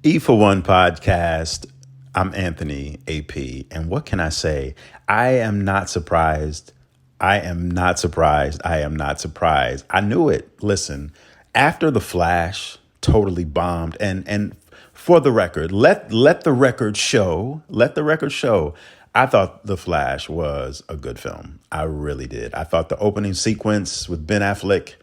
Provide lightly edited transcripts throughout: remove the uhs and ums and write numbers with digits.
E for One podcast. I'm Anthony AP. And what can I say? I am not surprised. I am not surprised. I am not surprised. I knew it. Listen, after The Flash totally bombed, and for the record, let the record show, I thought The Flash was a good film. I really did. I thought the opening sequence with Ben Affleck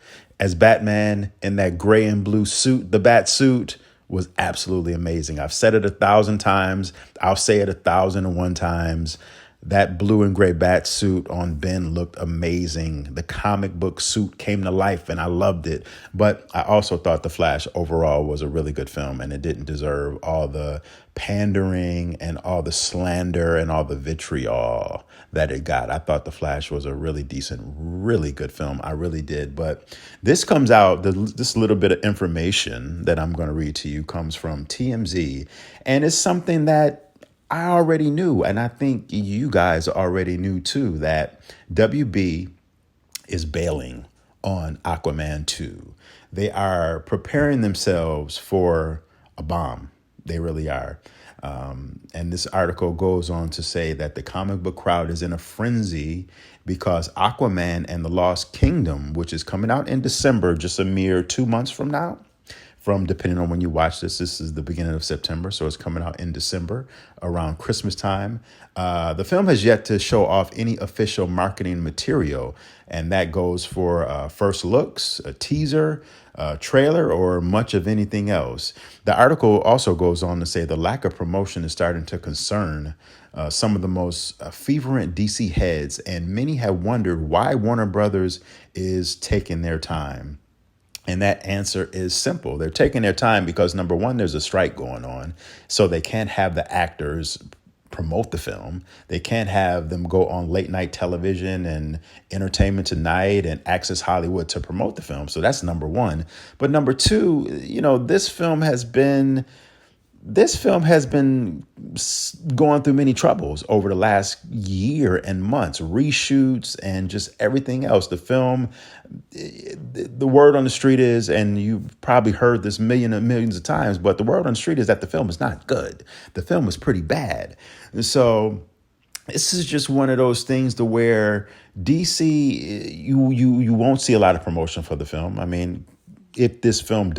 as Batman in that gray and blue suit, the bat suit, was absolutely amazing. I've said it 1,000 times. I'll say it 1,001 times. That blue and gray bat suit on Ben looked amazing. The comic book suit came to life and I loved it. But I also thought The Flash overall was a really good film and it didn't deserve all the pandering and all the slander and all the vitriol that it got. I thought The Flash was a really decent, really good film. I really did. But this comes out, this little bit of information that I'm going to read to you comes from TMZ. And it's something that I already knew, and I think you guys already knew too, that WB is bailing on Aquaman 2. They are preparing themselves for a bomb. They really are. And this article goes on to say that the comic book crowd is in a frenzy because Aquaman and the Lost Kingdom, which is coming out in December, just a mere 2 months from now, from depending on when you watch this is the beginning of September, so it's coming out in December around Christmas time. The film has yet to show off any official marketing material, and that goes for first looks, a teaser, a trailer, or much of anything else. The article also goes on to say the lack of promotion is starting to concern some of the most fervent DC heads, and many have wondered why Warner Brothers is taking their time. And that answer is simple. They're taking their time because, number one, there's a strike going on. So they can't have the actors promote the film. They can't have them go on late night television and Entertainment Tonight and Access Hollywood to promote the film. So that's number one. But number two, this film has been going through many troubles over the last year and months, reshoots and just everything else. The film, the word on the street is, and you've probably heard this millions of times, but the word on the street is that the film is not good. The film is pretty bad. So this is just one of those things to where DC, you won't see a lot of promotion for the film. I mean, if this film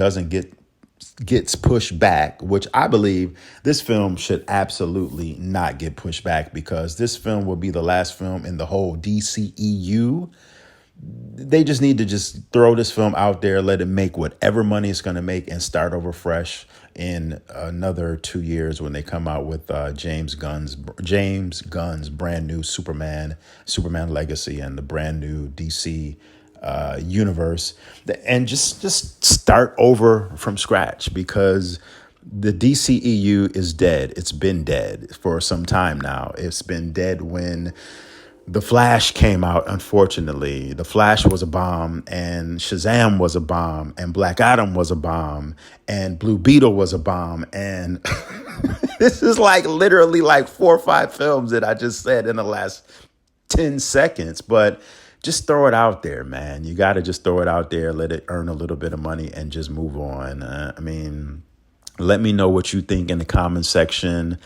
gets pushed back, which I believe this film should absolutely not get pushed back, because this film will be the last film in the whole DCEU. They just need to just throw this film out there, let it make whatever money it's going to make, and start over fresh in another 2 years when they come out with James Gunn's brand new Superman Legacy, and the brand new DC universe, and just start over from scratch, because the DCEU is dead. It's been dead for some time now. It's been dead when The Flash came out. Unfortunately, The Flash was a bomb, and Shazam was a bomb, and Black Adam was a bomb, and Blue Beetle was a bomb, and this is literally 4 or 5 films that I just said in the last 10 seconds, but just throw it out there, man. You got to just throw it out there, let it earn a little bit of money, and just move on. Let me know what you think in the comment section.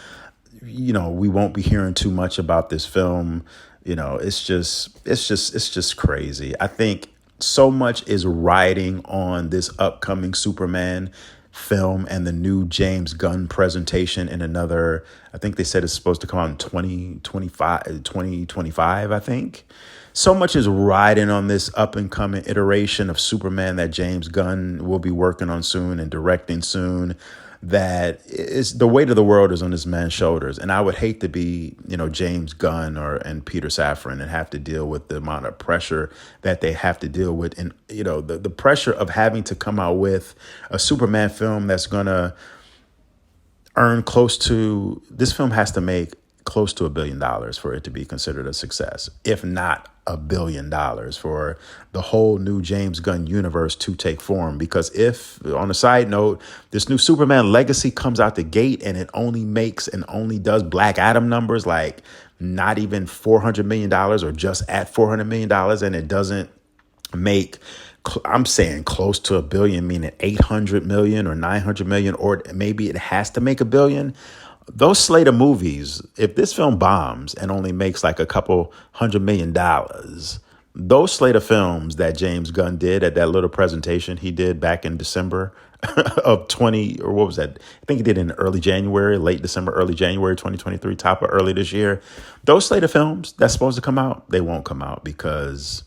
We won't be hearing too much about this film. It's just crazy. I think so much is riding on this upcoming Superman film and the new James Gunn presentation in another, I think they said it's supposed to come out in 2025, I think. So much is riding on this up and coming iteration of Superman that James Gunn will be working on soon and directing soon, that is, the weight of the world is on this man's shoulders. And I would hate to be, James Gunn and Peter Safran and have to deal with the amount of pressure that they have to deal with. And, the pressure of having to come out with a Superman film that's going to earn this film has to make close to $1 billion for it to be considered a success, if not $1 billion, for the whole new James Gunn universe to take form. Because if, on a side note, this new Superman Legacy comes out the gate and it only does Black Adam numbers, not even $400 million or just at $400 million, and it doesn't make I'm saying close to a billion, meaning 800 million or 900 million, or maybe it has to make a billion. Those slate of movies, if this film bombs and only makes like a couple $100 million, those slate of films that James Gunn did at that little presentation he did back in December of 20, or what was that? I think he did in early January, late December, early January 2023, top of early this year. Those slate of films that's supposed to come out, they won't come out because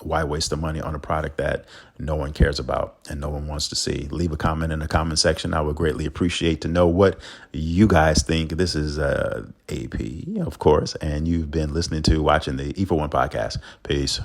why waste the money on a product that no one cares about and no one wants to see? Leave a comment in the comment section. I would greatly appreciate to know what you guys think. This is AP, of course, and you've been listening to watching the E for One podcast. Peace.